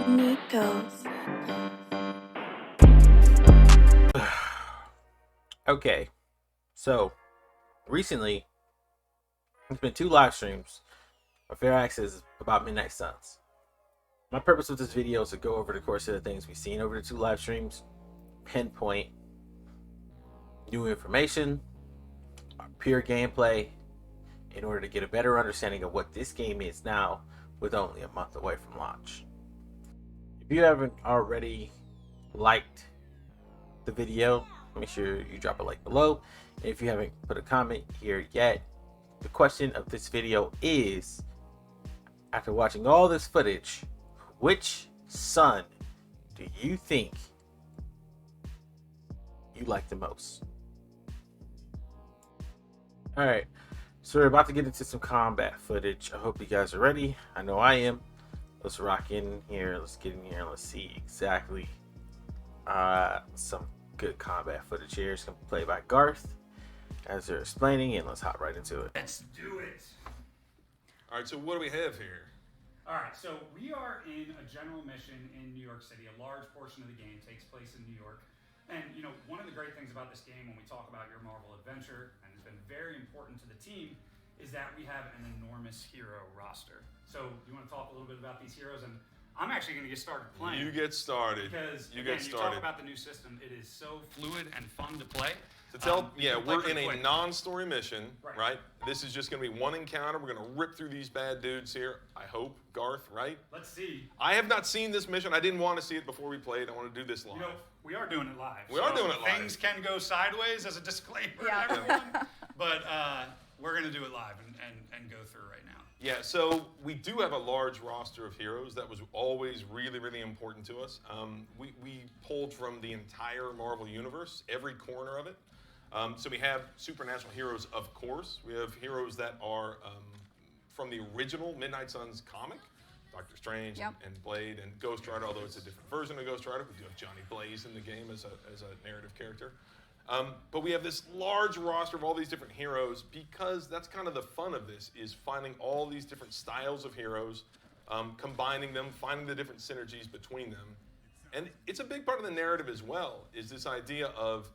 Nico's. Okay, so recently there's been two live streams of Fair Access about Midnight Suns. My purpose of this video is to go over the course of the things we've seen over the two live streams, pinpoint new information, pure gameplay, in order to get a better understanding of what this game is now with only a month away from launch. If you haven't already liked the video, make sure you drop a like below. And if you haven't put a comment here yet, the question of this video is, after watching all this footage, which Sun do you think you like the most? Alright, so we're about to get into some combat footage. I hope you guys are ready. I know I am. Let's rock in here. Let's get in here. Let's see exactly some good combat footage here. It's going to be played by Garth as they're explaining, and let's hop right into it. Let's do it. All right, so what do we have here? All right, so we are in a general mission in New York City. A large portion of the game takes place in New York. And, you know, one of the great things about this game when we talk about your Marvel adventure, and it's been very important to the team, is that we have an enormous hero roster. So you want to talk a little bit about these heroes? And I'm actually going to get started playing. You get started. Because, you again, get you started. talk about the new system. It is so fluid and fun to play. To tell, You can play we're in pretty a quick. non-story mission, Right. right? This is just going to be one encounter. We're going to rip through these bad dudes here. I hope, Garth, right? Let's see. I have not seen this mission. I didn't want to see it before we played. I want to do this live. You know, we are doing it live. We are doing it live. Things can go sideways as a disclaimer Yeah. to everyone. But we're going to do it live and go through right now. Yeah, so we do have a large roster of heroes. That was always really, really important to us. We pulled from the entire Marvel Universe, every corner of it. So we have supernatural heroes, of course. We have heroes that are from the original Midnight Suns comic, Doctor Strange Yep. and Blade and Ghost Rider, although it's a different version of Ghost Rider. We do have Johnny Blaze in the game as a narrative character. But we have this large roster of all these different heroes because that's kind of the fun of this, is finding all these different styles of heroes, combining them, finding the different synergies between them. And it's a big part of the narrative as well, is this idea of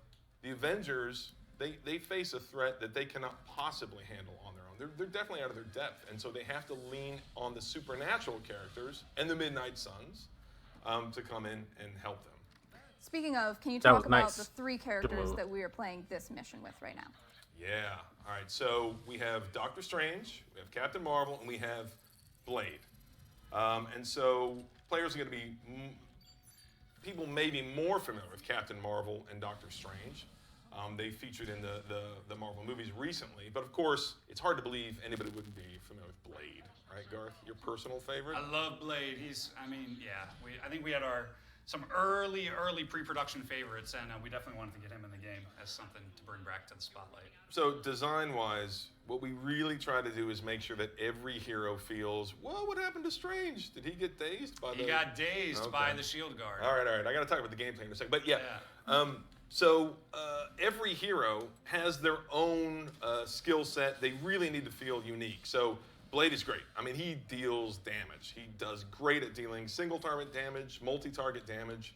the Avengers, they face a threat that they cannot possibly handle on their own. They're definitely out of their depth, and so they have to lean on the supernatural characters and the Midnight Suns to come in and help them. Speaking of, can you That talk was about nice. the three characters move. that we are playing this mission with right now? Yeah. All right. So we have Doctor Strange, we have Captain Marvel, and we have Blade. And so players are going to be people may be more familiar with Captain Marvel and Doctor Strange. They featured in the Marvel movies recently, but of course, it's hard to believe anybody wouldn't be familiar with Blade, right, Garth? Your personal favorite? I love Blade. I think we had some early pre-production favorites, and we definitely wanted to get him in the game as something to bring back to the spotlight. So design-wise, what we really try to do is make sure that every hero feels, well, what happened to Strange? Did he get dazed by He got dazed by the shield guard. All right. I got to talk about the gameplay in a second. But yeah. Yeah. So every hero has their own skill set. They really need to feel unique. So Blade is great. I mean, he deals damage. He does great at dealing single target damage, multi-target damage,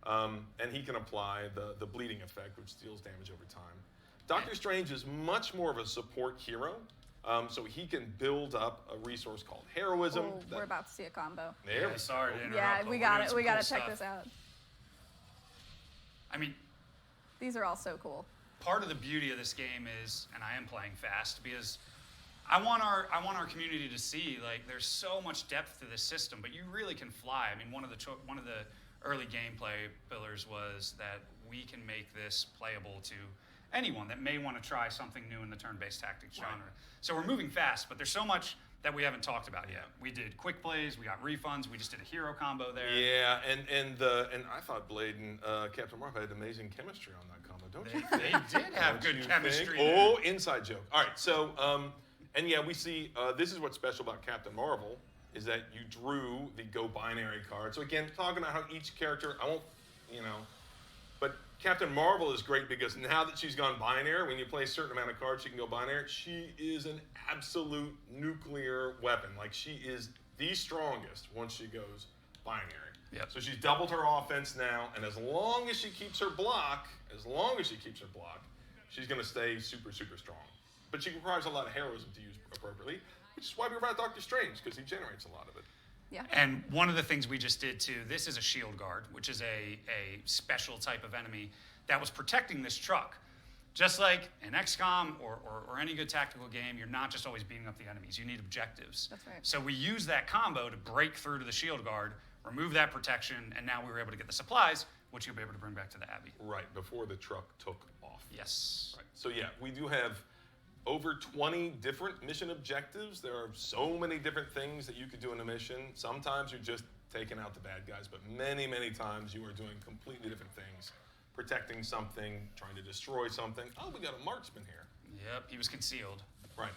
and he can apply the bleeding effect, which deals damage over time. Doctor Strange is much more of a support hero. So he can build up a resource called heroism. Oh, we're about to see a combo. There we Sorry to interrupt. Yeah, but we we're got doing it. some We got cool to check stuff. this out. I mean, These are all so cool. part of the beauty of this game is, and I am playing fast because I want our community to see, like, there's so much depth to this system, but you really can fly. I mean, one of the early gameplay pillars was that we can make this playable to anyone that may want to try something new in the turn-based tactics genre. So we're moving fast, but there's so much that we haven't talked about yet. We did quick plays, we got refunds, we just did a hero combo there. Yeah, and I thought Blade and Captain Marvel had amazing chemistry on that combo, don't you They think? did have Don't good you chemistry think? there. Oh, inside joke. All right, so and yeah, we see this is what's special about Captain Marvel is that you drew the Go Binary card. So again, talking about how each character, I won't, but Captain Marvel is great because now that she's gone binary, when you play a certain amount of cards, she can go binary. She is an absolute nuclear weapon. Like, she is the strongest once she goes binary. Yep. So she's doubled her offense now, and as long as she keeps her block, she's going to stay super, super strong. But she requires a lot of heroism to use appropriately, which is why we brought Dr. Strange, because he generates a lot of it. Yeah. And one of the things we just did too, this is a shield guard, which is a special type of enemy that was protecting this truck. Just like in XCOM or any good tactical game, you're not just always beating up the enemies. You need objectives. That's right. So we used that combo to break through to the shield guard, remove that protection, and now we were able to get the supplies, which you'll be able to bring back to the Abbey. Right, before the truck took off. Yes. Right. So yeah, we do have over 20 different mission objectives. There are so many different things that you could do in a mission. Sometimes you're just taking out the bad guys, but many, many times you are doing completely different things. Protecting something, trying to destroy something. Oh, we got a marksman here. Yep, he was concealed. Right.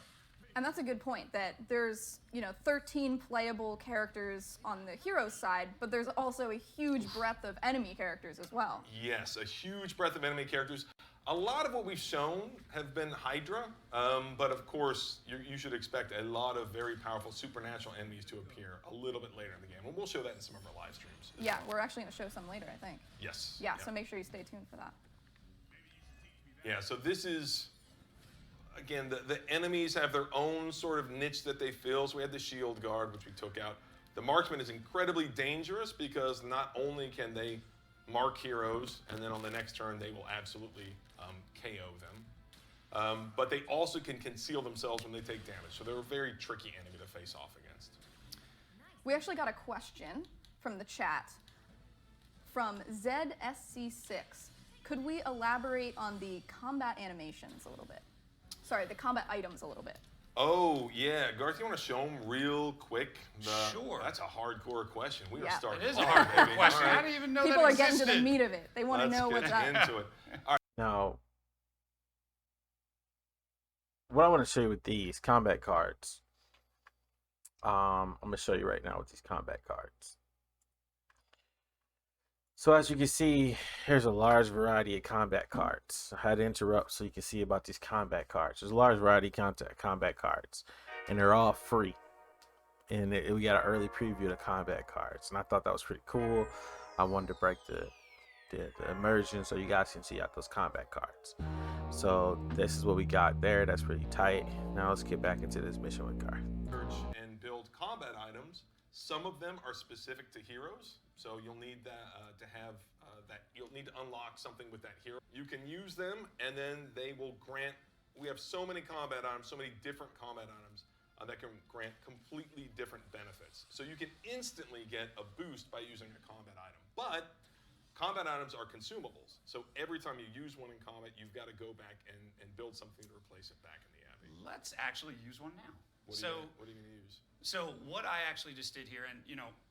And that's a good point, that there's, 13 playable characters on the hero's side, but there's also a huge breadth of enemy characters as well. Yes, a huge breadth of enemy characters. A lot of what we've shown have been Hydra, but of course, you should expect a lot of very powerful supernatural enemies to appear a little bit later in the game. And we'll show that in some of our live streams. Yeah, we're actually going to show some later, I think. Yes. Yeah, so make sure you stay tuned for that. Yeah, so this is, again, the enemies have their own sort of niche that they fill. So we had the shield guard, which we took out. The marksman is incredibly dangerous because not only can they mark heroes, and then on the next turn they will absolutely KO them, but they also can conceal themselves when they take damage. So they're a very tricky enemy to face off against. We actually got a question from the chat from ZSC6. Could we elaborate on the combat animations a little bit? Sorry, the combat items a little bit. Oh, yeah. Garth, you want to show them real quick? Sure. That's a hardcore question. We are Yeah. starting It is a hard, hardcore baby. question. All right. How do you even know People that are getting to the existed? meat of it. They want to Let's know get what's up. into it. Now, what I want to show you with these combat cards, I'm going to show you right now with these combat cards. So as you can see, here's a large variety of combat cards. I had to interrupt so you can see about these combat cards. There's a large variety of combat cards, and they're all free. And we got an early preview of the combat cards, and I thought that was pretty cool. I wanted to break the immersion so you guys can see out those combat cards. So this is what we got there. That's pretty tight. Now let's get back into this mission with Garth. Search and build combat items. Some of them are specific to heroes, so you'll need that you'll need to unlock something with that hero. You can use them, and then they will grant. We have so many combat items, so many different combat items that can grant completely different benefits. So you can instantly get a boost by using a combat item, but combat items are consumables. So every time you use one in combat, you've got to go back and build something to replace it back in the Abbey. Let's actually use one now. What are you going to use? So what I actually just did here, and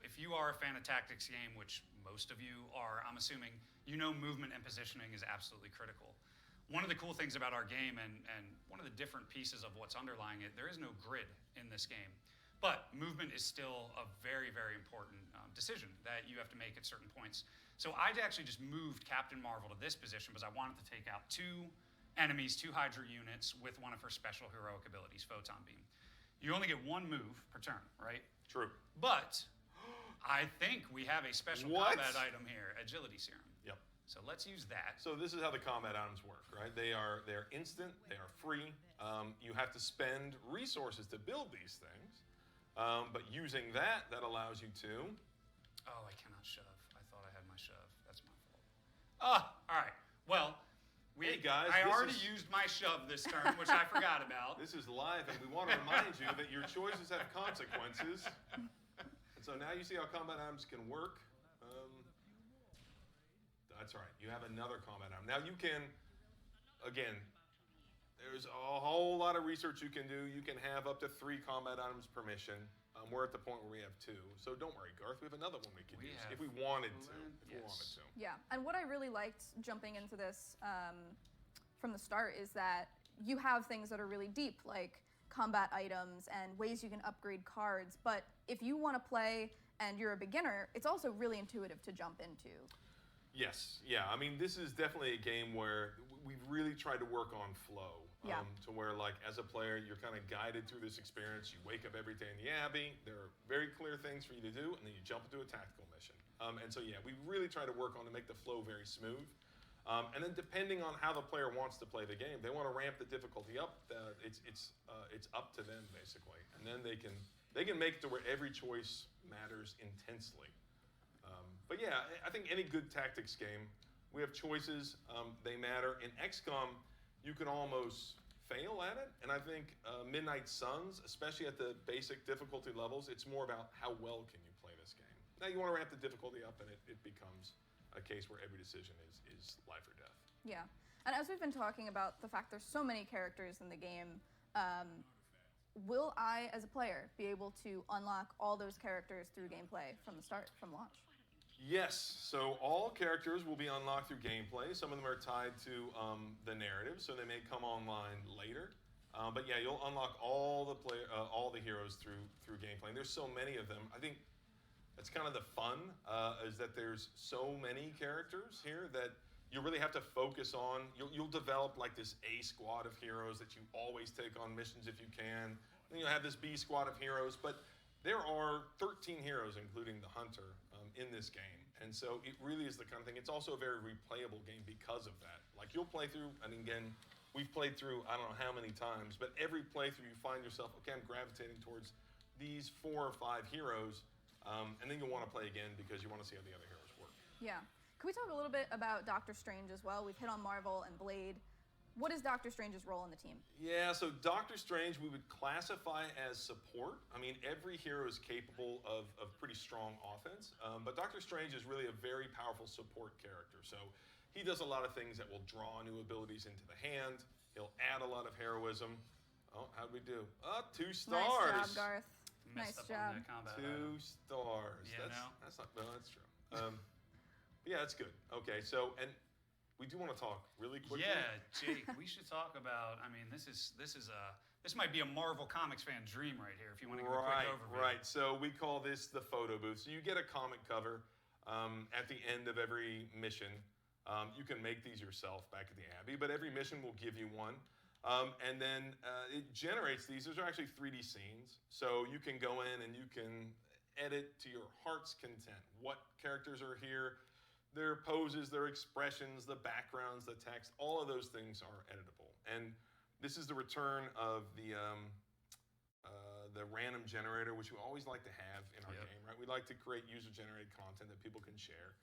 if you are a fan of tactics game, which most of you are, I'm assuming, movement and positioning is absolutely critical. One of the cool things about our game and one of the different pieces of what's underlying it, there is no grid in this game. But movement is still a very, very important decision that you have to make at certain points. So I actually just moved Captain Marvel to this position because I wanted to take out 2 enemies, 2 Hydra units with one of her special heroic abilities, Photon Beam. You only get 1 move per turn, right? True. But I think we have a special combat item here, Agility Serum. Yep. So let's use that. So this is how the combat items work, right? They're instant, they are free. You have to spend resources to build these things, but using that allows you to. Oh, I cannot shove. I thought I had my shove. That's my fault. All right. Well, Hey guys, I this already is- used my shove this turn, which I forgot about. This is live, and we want to remind you that your choices have consequences. And so now you see how combat items can work. That's right. You have another combat item. Now you can, again, there's a whole lot of research you can do. You can have up to 3 combat items per mission. We're at the point where we have 2. So don't worry, Garth. We have another one we could use if we wanted to. If we wanted to. Yeah, and what I really liked jumping into this from the start is that you have things that are really deep, like combat items and ways you can upgrade cards. But if you want to play and you're a beginner, it's also really intuitive to jump into. Yes, yeah. I mean, this is definitely a game where we've really tried to work on flow. Yeah. To where, like, as a player, you're kind of guided through this experience. You wake up every day in the Abbey. There are very clear things for you to do, and then you jump into a tactical mission. And so, yeah, we really try to work on to make the flow very smooth. And then depending on how the player wants to play the game, they want to ramp the difficulty up. It's up to them basically, and then they can make it to where every choice matters intensely. But yeah, I think any good tactics game, we have choices. They matter. In XCOM, you can almost fail at it, and I think Midnight Suns, especially at the basic difficulty levels, it's more about how well can you play this game. Now you want to ramp the difficulty up, and it becomes a case where every decision is life or death. Yeah. And as we've been talking about the fact there's so many characters in the game, will I, as a player, be able to unlock all those characters through gameplay from the start, from launch? Yes, so all characters will be unlocked through gameplay. Some of them are tied to the narrative, so they may come online later. But yeah, you'll unlock all the heroes through gameplay. And there's so many of them. I think that's kind of the fun, is that there's so many characters here that you really have to focus on. You'll develop like this A squad of heroes that you always take on missions if you can. Then you'll have this B squad of heroes, but there are 13 heroes, including the Hunter, in this game. And so it really is the kind of thing. It's also a very replayable game because of that. Like you'll play through, and again, we've played through I don't know how many times, but every playthrough you find yourself, okay, I'm gravitating towards these 4 or 5 heroes, and then you'll want to play again because you want to see how the other heroes work. Yeah. Can we talk a little bit about Doctor Strange as well? We've hit on Marvel and Blade. What is Doctor Strange's role in the team? Yeah, so Doctor Strange we would classify as support. I mean, every hero is capable of pretty strong offense, but Doctor Strange is really a very powerful support character. So he does a lot of things that will draw new abilities into the hand. He'll add a lot of heroism. Oh, how'd we do? 2 stars. Nice job, Garth. Messed Nice up on job. the combat. 2 stars. Yeah, That's not, no, that's true. But yeah, that's good. Okay, so, and we do want to talk really quickly. Yeah, Jake, we should talk about. I mean, this might be a Marvel Comics fan dream right here. If you want to give a quick overview. Right. So we call this the photo booth. So you get a comic cover at the end of every mission. You can make these yourself back at the Abbey, but every mission will give you one. And then it generates these. Those are actually 3D scenes. So you can go in and you can edit to your heart's content. What characters are here, their poses, their expressions, the backgrounds, the text, all of those things are editable. And this is the return of the random generator, which we always like to have in our game, right? We like to create user-generated content that people can share.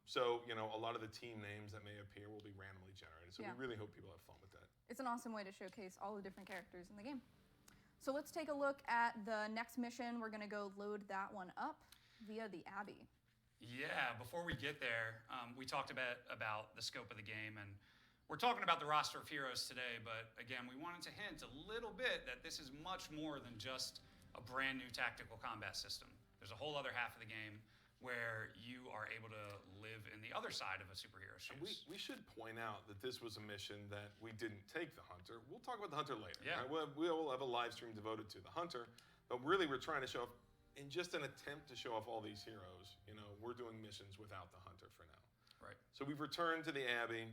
So, you know, a lot of the team names that may appear will be randomly generated. So we really hope people have fun with that. It's an awesome way to showcase all the different characters in the game. So let's take a look at the next mission. We're going to go load that one up via the Abbey. Yeah, before we get there, we talked about the scope of the game, and we're talking about the roster of heroes today, but again, we wanted to hint a little bit that this is much more than just a brand new tactical combat system. There's a whole other half of the game where you are able to live in the other side of a superhero's shoes. We should point out that this was a mission that we didn't take the Hunter. We'll talk about the Hunter later. Yeah. Right? We'll have a live stream devoted to the Hunter, but really we're trying to show off, in just an attempt to show off all these heroes, you know, we're doing missions without the Hunter for now. Right. So we've returned to the Abbey.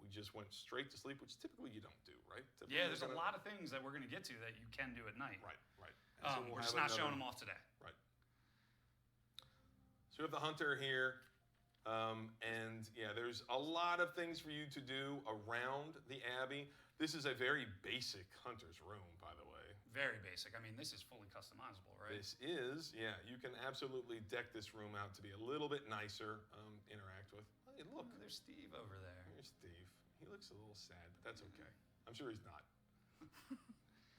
We just went straight to sleep, which typically you don't do, right? Typically Yeah, there's a lot of things that we're going to get to that you can do at night. Right. And so we'll we're have just not another- showing them off today. Right. So we have the Hunter here, and yeah, there's a lot of things for you to do around the Abbey. This is a very basic Hunter's room, by the way. Very basic. I mean, this is fully customizable, right? This is, yeah, you can absolutely deck this room out to be a little bit nicer, interact with. Hey, look, Oh, there's Steve over there. there's Steve. He looks a little sad, but that's okay. I'm sure he's not.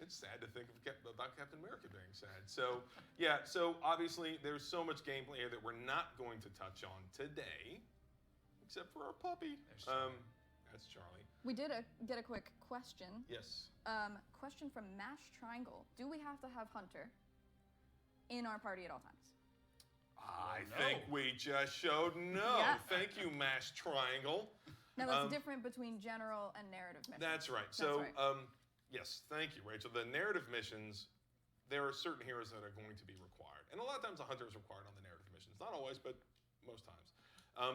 It's sad to think about Captain America being sad. So, yeah, so obviously there's so much gameplay here that we're not going to touch on today, except for our puppy. There's Charlie. That's Charlie. We did get a quick question. Yes. Question from Mash Triangle. Do we have to have Hunter in our party at all times? I no. think we just showed no. Yeah. Thank you, Mash Triangle. Now that's different between general and narrative missions. That's right. So, right. yes, thank you, Rachel. The narrative missions, there are certain heroes that are going to be required. And a lot of times a Hunter is required on the narrative missions. Not always, but most times.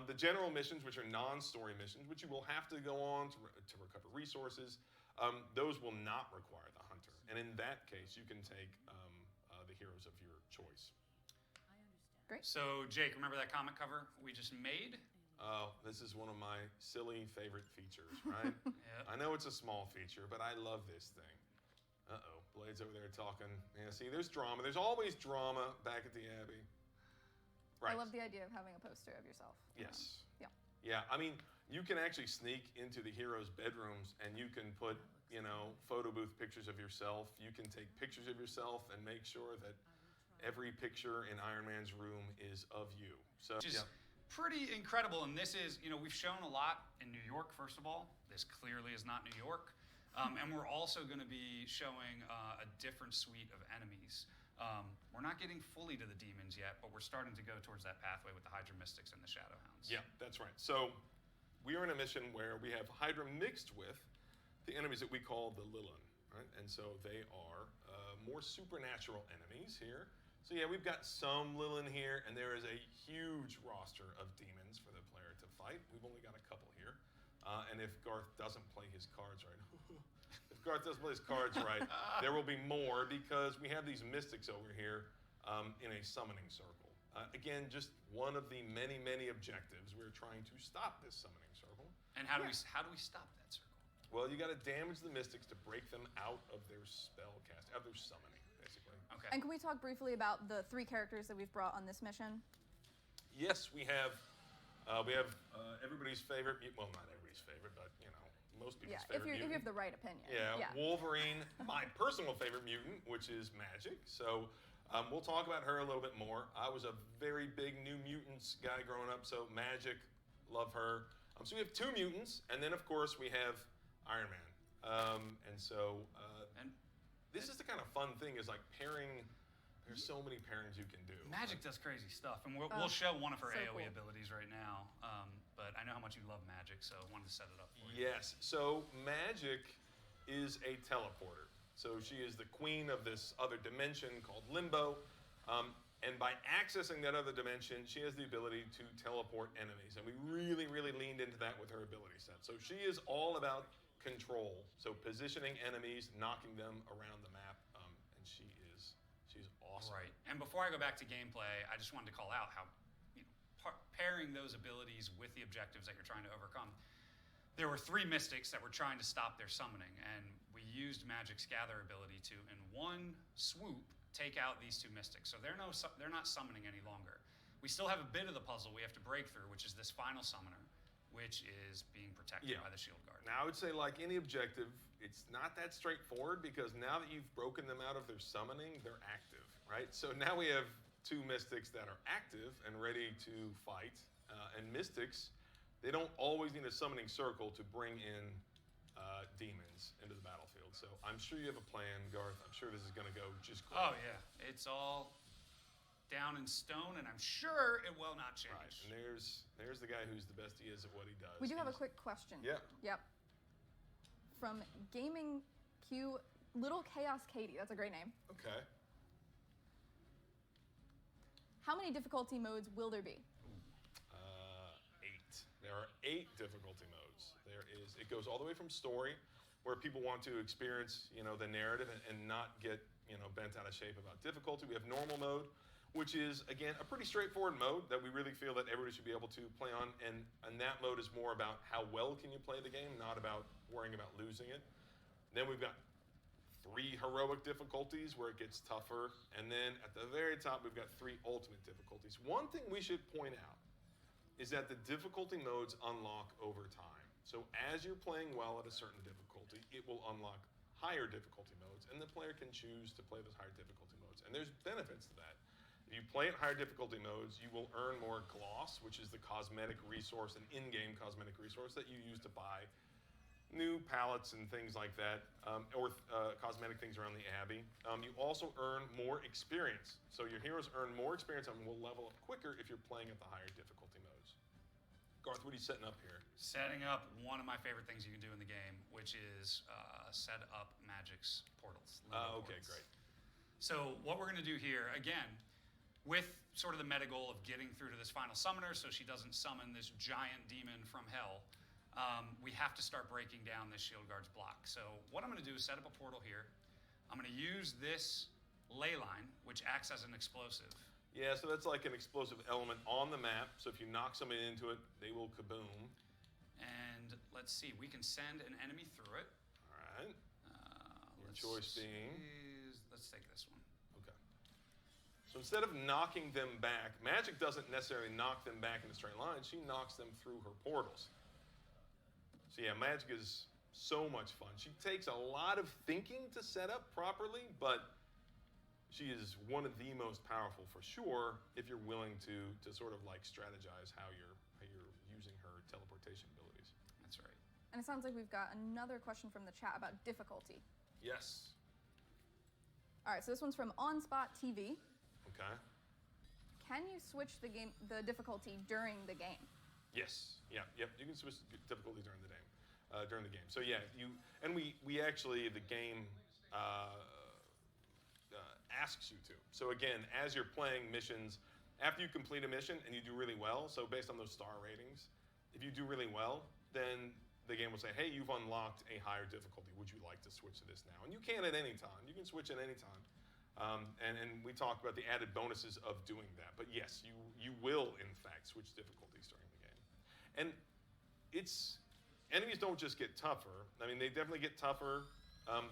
The general missions, which are non-story missions, which you will have to go on to recover resources, those will not require the Hunter. And in that case, you can take the heroes of your choice. Great. So, Jake, remember that comic cover we just made? Oh, this is one of my silly favorite features, right? Yep. I know it's a small feature, but I love this thing. Uh-oh, Blade's over there talking. Yeah, see, there's drama. There's always drama back at the Abbey. Right. I love the idea of having a poster of yourself. Yes. Yeah. Yeah, I mean, you can actually sneak into the heroes' bedrooms and you can put, photo booth pictures of yourself. You can take pictures of yourself and make sure that every picture in Iron Man's room is of you. So, Which is yeah. pretty incredible. And this is, we've shown a lot in New York, first of all. This clearly is not New York. And we're also going to be showing a different suite of enemies. We're not getting fully to the demons yet, but we're starting to go towards that pathway with the Hydra Mystics and the Shadowhounds. Yeah, that's right. So we are in a mission where we have Hydra mixed with the enemies that we call the Lilin, right? And so they are more supernatural enemies here. So yeah, we've got some Lilin here, and there is a huge roster of demons for the player to fight. We've only got a couple here. And if Garth doesn't play his cards right, there will be more because we have these mystics over here in a summoning circle. Again, just one of the many, many objectives. We're trying to stop this summoning circle. And how do we stop that circle? Well, you got to damage the mystics to break them out of their spell cast, out of their summoning, basically. Okay. And can we talk briefly about the 3 characters that we've brought on this mission? Yes, we have everybody's favorite. Well, not everybody's favorite, but most people's Yeah, if favorite. you mutant. have the right opinion. Yeah, Wolverine, my personal favorite mutant, which is Magic. So we'll talk about her a little bit more. I was a very big New Mutants guy growing up, so Magic, love her. So we have 2 mutants, and then of course we have Iron Man. And This is the kind of fun thing is like pairing. There's so many pairings you can do. Magic does crazy stuff, and we'll show one of her so AoE cool. abilities right now. But I know how much you love Magic, so I wanted to set it up for you. Yes. So Magic is a teleporter. So she is the queen of this other dimension called Limbo. And by accessing that other dimension, she has the ability to teleport enemies. And we really, really leaned into that with her ability set. So she is all about control. So positioning enemies, knocking them around the map. And she's awesome. Right. And before I go back to gameplay, I just wanted to call out how pairing those abilities with the objectives that you're trying to overcome. There were 3 mystics that were trying to stop their summoning, and we used Magic's gather ability to, in one swoop, take out these 2 mystics. So they're not summoning any longer. We still have a bit of the puzzle we have to break through, which is this final summoner, which is being protected by the shield guard. Now, I would say, like any objective, it's not that straightforward because now that you've broken them out of their summoning, they're active, right? So now we have 2 mystics that are active and ready to fight. And mystics, they don't always need a summoning circle to bring in demons into the battlefield. So I'm sure you have a plan, Garth. I'm sure this is going to go just great. Oh, yeah. It's all down in stone, and I'm sure it will not change. Right, and there's the guy who's the best he is at what he does. We do have a He's- quick question. Yeah. Yep. From Gaming Q, Little Chaos Katie. That's a great name. Okay. How many difficulty modes will there be? 8. There are 8 difficulty modes. It goes all the way from story, where people want to experience, the narrative and not get, bent out of shape about difficulty. We have normal mode, which is, again, a pretty straightforward mode that we really feel that everybody should be able to play on. And that mode is more about how well can you play the game, not about worrying about losing it. Then we've got 3 heroic difficulties where it gets tougher. And then at the very top, we've got 3 ultimate difficulties. One thing we should point out is that the difficulty modes unlock over time. So as you're playing well at a certain difficulty, it will unlock higher difficulty modes, and the player can choose to play those higher difficulty modes. And there's benefits to that. If you play at higher difficulty modes, you will earn more gloss, which is the cosmetic resource, an in-game cosmetic resource that you use to buy new palettes and things like that, or cosmetic things around the Abbey. You also earn more experience. So your heroes earn more experience and will level up quicker if you're playing at the higher difficulty modes. Garth, what are you setting up here? Setting up one of my favorite things you can do in the game, which is set up Magic's portals. Limbo Okay, portals. great. So what we're going to do here, again, with sort of the meta goal of getting through to this final summoner so she doesn't summon this giant demon from hell, we have to start breaking down this shield guard's block. So what I'm going to do is set up a portal here. I'm going to use this ley line, which acts as an explosive. Yeah, so that's like an explosive element on the map. So if you knock somebody into it, they will kaboom. And let's see, we can send an enemy through it. All right. Your Let's choice being? Let's take this one. Okay. So instead of knocking them back, Magic doesn't necessarily knock them back in a straight line. She knocks them through her portals. So yeah, Magic is so much fun. She takes a lot of thinking to set up properly, but she is one of the most powerful for sure if you're willing to sort of like strategize how you're using her teleportation abilities. That's right. And it sounds like we've got another question from the chat about difficulty. Yes. All right, so this one's from OnSpot TV. Okay. Can you switch the difficulty during the game? Yes. Yeah. Yep. You can switch difficulty during the game. So yeah, we actually the game asks you to. So again, as you're playing missions, after you complete a mission and you do really well, so based on those star ratings, if you do really well, then the game will say, hey, you've unlocked a higher difficulty. Would you like to switch to this now? And you can at any time. You can switch at any time. And we talked about the added bonuses of doing that. But yes, you will, in fact, switch difficulties during the game. And enemies don't just get tougher. I mean, they definitely get tougher.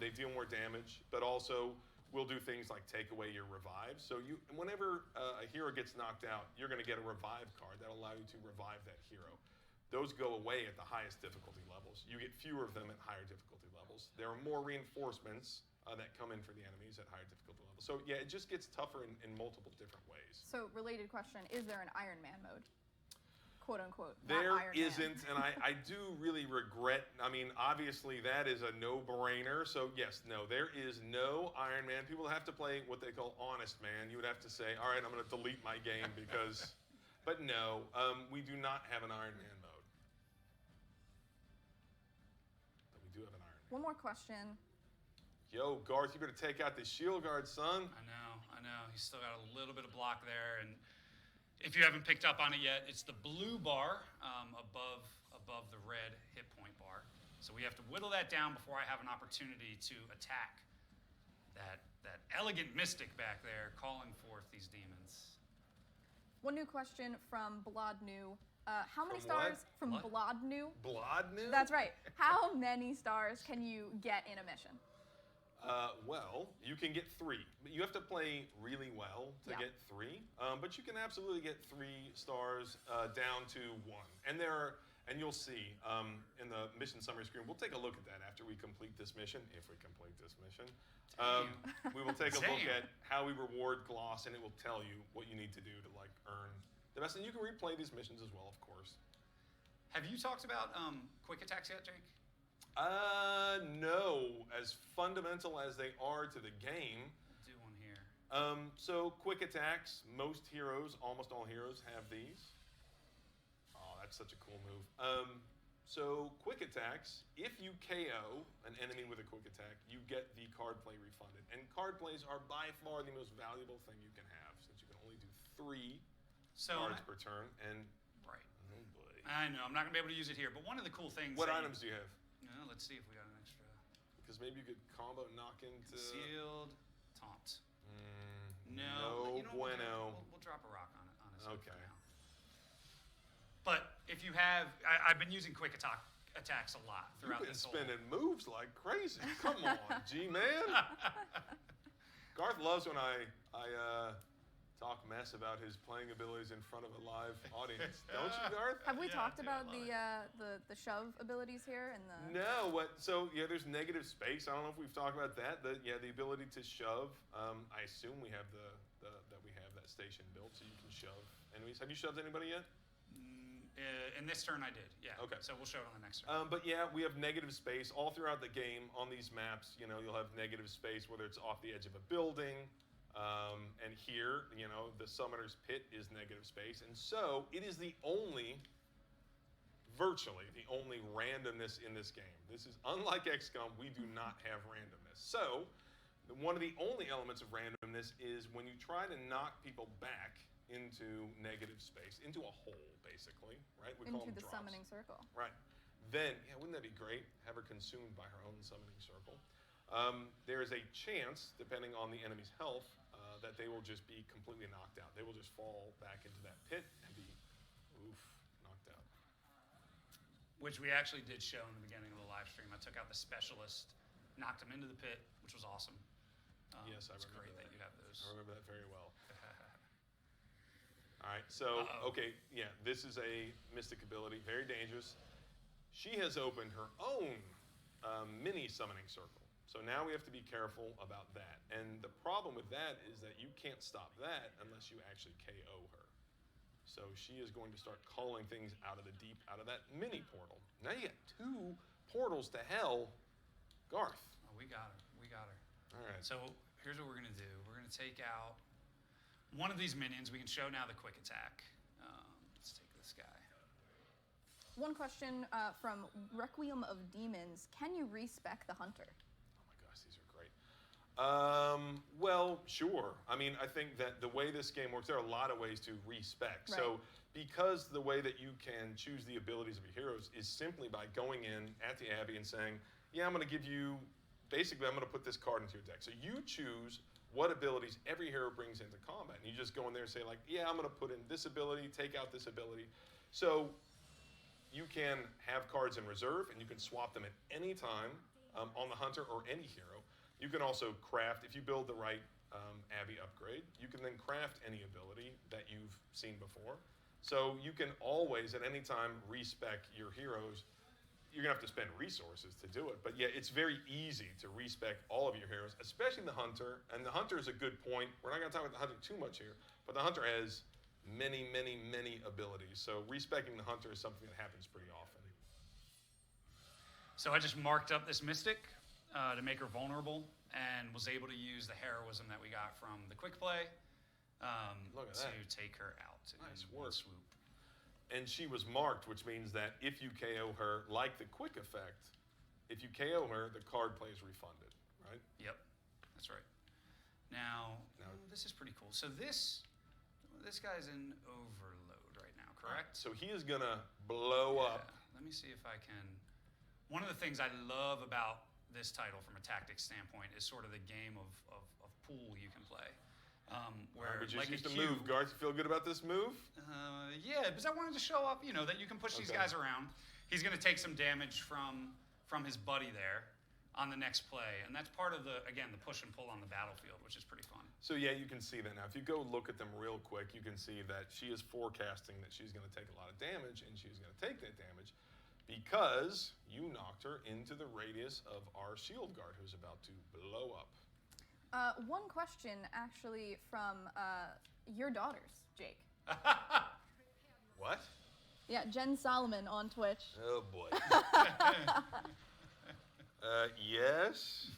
They deal more damage, but also will do things like take away your revive. So whenever a hero gets knocked out, you're going to get a revive card that'll allow you to revive that hero. Those go away at the highest difficulty levels. You get fewer of them at higher difficulty levels. There are more reinforcements that come in for the enemies at higher difficulty levels. So yeah, it just gets tougher in multiple different ways. So related question, is there an Iron Man mode? Quote unquote. There isn't, and I do really regret, I mean, obviously that is a no-brainer. So yes, no, there is no Iron Man. People have to play what they call Honest Man. You would have to say, all right, I'm going to delete my game because, but no, we do not have an Iron Man mode. But we do have an Iron Man. One more question. Yo, Garth, you better take out the shield guard, son. I know. He's still got a little bit of block there, and if you haven't picked up on it yet, it's the blue bar above the red hit point bar. So we have to whittle that down before I have an opportunity to attack that elegant mystic back there calling forth these demons. One new question from Blodnu. How many From what? stars from What? Blodnu? Blodnu? That's right. How many stars can you get in a mission? Well, you can get 3. You have to play really well to Yeah. get 3. But you can absolutely get 3 stars down to 1. And you'll see in the mission summary screen. We'll take a look at that after we complete this mission, if we complete this mission. We will take a look Damn. at how we reward Gloss, and it will tell you what you need to do to like earn the best. And you can replay these missions as well, of course. Have you talked about quick attacks yet, Jake? No. As fundamental as they are to the game. Do one here. So quick attacks, most heroes, almost all heroes have these. Oh, that's such a cool move. So quick attacks, if you KO an enemy with a quick attack, you get the card play refunded. And card plays are by far the most valuable thing you can have, since you can only do 3 cards per turn. And Right. oh boy. I know, I'm not going to be able to use it here, but one of the cool things... What that items do you have? No, let's see if we got an extra... Because maybe you could combo knock into... Concealed taunt. No No, you know, bueno. We'll drop a rock on it, honestly. Okay. For now. But if you have, I've been using quick attacks a lot You've throughout been this whole. spinning moves like crazy. Come on, G-Man. Garth loves when I talk mess about his playing abilities in front of a live audience. Don't you, Garth? Have we talked dude, I about love the shove abilities here and the? No. What? So yeah, there's negative space. I don't know if we've talked about that. The ability to shove. I assume we have that we have that station built, so you can shove enemies. Have you shoved anybody yet? In this turn, I did. Yeah. Okay. So we'll show it on the next turn. But yeah, we have negative space all throughout the game on these maps. You know, you'll have negative space whether it's off the edge of a building, and here, you know, the Summoner's Pit is negative space, and so it is virtually the only randomness in this game. This is unlike XCOM. We do not have randomness. So one of the only elements of randomness is when you try to knock people back into negative space, into a hole, basically, right? We call Into them the drops. summoning circle. Right. Then, yeah, wouldn't that be great? Have her consumed by her own summoning circle. there is a chance, depending on the enemy's health, that they will just be completely knocked out. They will just fall back into that pit and be, knocked out. Which we actually did show in the beginning of the live stream. I took out the specialist, knocked him into the pit, which was awesome. Yes, I It's remember great that you have those. I remember that very well. All right, so, okay, yeah, this is a Mystic ability, very dangerous. She has opened her own mini summoning circle. So now we have to be careful about that. And the problem with that is that you can't stop that unless you actually KO her. So she is going to start calling things out of the deep, out of that mini portal. Now you got 2 portals to hell. Garth. Oh, we got her. We got her. All right. So here's what we're going to do. We're going to take out one of these minions. We can show now the quick attack. Let's take this guy. One question from Requiem of Demons. Can you respec the hunter? Oh my gosh, these are great. Well, sure. I mean, I think that the way this game works, there are a lot of ways to respec. Right. So because the way that you can choose the abilities of your heroes is simply by going in at the Abbey and saying, yeah, I'm going to give you, basically, I'm going to put this card into your deck. So you choose what abilities every hero brings into combat. And you just go in there and say, like, yeah, I'm going to put in this ability, take out this ability. So you can have cards in reserve, and you can swap them at any time on the hunter or any hero. You can also craft, if you build the right Abbey upgrade, you can then craft any ability that you've seen before. So you can always, at any time, respec your heroes. You're going to have to spend resources to do it. But yeah, it's very easy to respec all of your heroes, especially the hunter. And the hunter is a good point. We're not going to talk about the hunter too much here, but the hunter has many, many, many abilities. So respecing the hunter is something that happens pretty often. So I just marked up this Mystic to make her vulnerable and was able to use the heroism that we got from the quick play Look at to that. take her out Nice in one work. swoop. And she was marked, which means that if you KO her, like the quick effect, if you KO her, the card play is refunded, right? Yep, that's right. Now, this is pretty cool. So this guy's in overload right now, correct? So he is going to blow up. Let me see if I can. One of the things I love about this title from a tactics standpoint is sort of the game of pool you can play. Where But just like used a to cube, move. Garth, you feel good about this move? yeah, because I wanted to show up, that you can push these Okay. guys around. He's going to take some damage from his buddy there on the next play, and that's part of the push and pull on the battlefield, which is pretty fun. So yeah, you can see that now. If you go look at them real quick, you can see that she is forecasting that she's going to take a lot of damage, and she's going to take that damage because you knocked her into the radius of our shield guard who's about to blow up. One question, actually, from your daughters, Jake. What? Yeah, Jen Solomon on Twitch. Oh boy. Yes.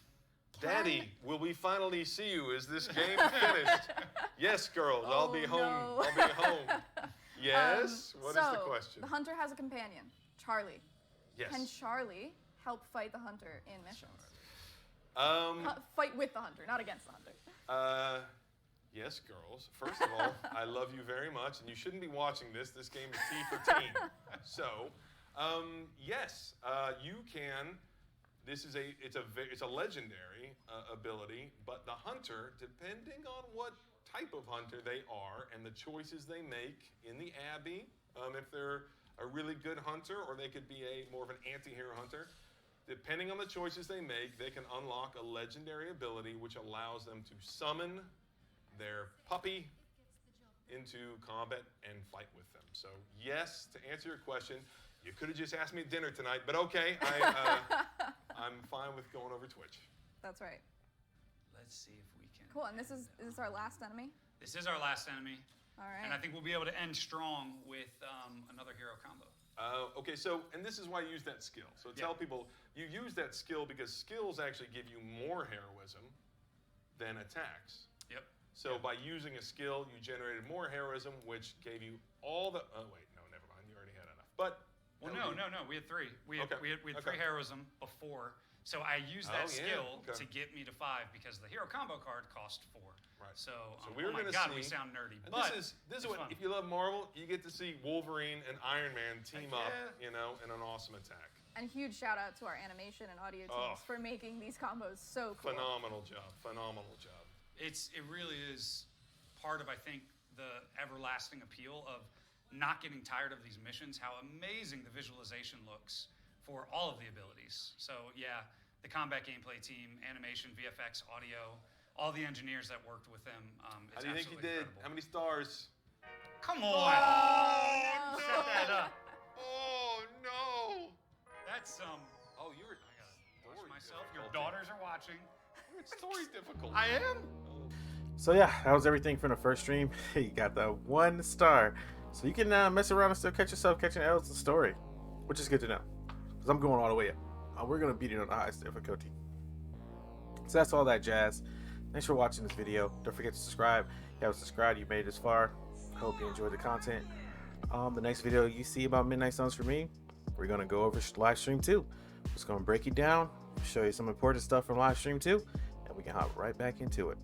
Daddy, will we finally see you? Is this game finished? Yes, girls. I'll be home. no. I'll be home. Yes. What is the question? The hunter has a companion, Charlie. Yes. Can Charlie help fight the hunter in missions? Um. Fight with the hunter, not against the hunter. Yes, girls. First of all, I love you very much, and you shouldn't be watching this. This game is T for teen. So, yes, you can. This is it's a legendary ability, but the hunter, depending on what type of hunter they are and the choices they make in the Abbey, if they're a really good hunter or they could be more of an anti-hero hunter, depending on the choices they make, they can unlock a legendary ability which allows them to summon their puppy into combat and fight with them. So yes, to answer your question, you could have just asked me at dinner tonight, but okay, I'm fine with going over Twitch. That's right. Let's see if we can. Cool, and this is our last enemy? This is our last enemy. All right. And I think we'll be able to end strong with another hero combo. Okay, so, and this is why you use that skill. So tell people, you use that skill because skills actually give you more heroism than attacks. Yep. So by using a skill, you generated more heroism, which gave you all the, oh wait, no, never mind, you already had enough. But. Well, no, we had three. We had three heroism before. So I used that skill to get me to 5 because the hero combo card cost 4. Right. So we're oh my gonna God, see, we sound nerdy. and But this is what, fun. if you love Marvel, you get to see Wolverine and Iron Man team Heck up, yeah. in an awesome attack. And huge shout out to our animation and audio teams for making these combos so cool. Phenomenal job. Phenomenal job. It really is part of, I think, the everlasting appeal of not getting tired of these missions, how amazing the visualization looks for all of the abilities. So yeah, the combat gameplay team, animation, VFX, audio, all the engineers that worked with them. How do you think you did? Incredible. How many stars? Come on! Oh, Set that up. Oh no! That's Oh, you were. I gotta watch myself. Your difficulty. daughters are watching. Story's difficult. I am. So yeah, that was everything from the first stream. You got the 1 star, so you can mess around and still catch yourself catching L's in the story, which is good to know, because I'm going all the way up. We're gonna beat it on the highest difficulty. So that's all that jazz. Thanks for watching this video. Don't forget to subscribe. If you haven't subscribed, you made it this far. Hope you enjoyed the content. The next video you see about Midnight Suns for me, we're gonna go over live stream 2. Just gonna break you down, show you some important stuff from live stream 2, and we can hop right back into it.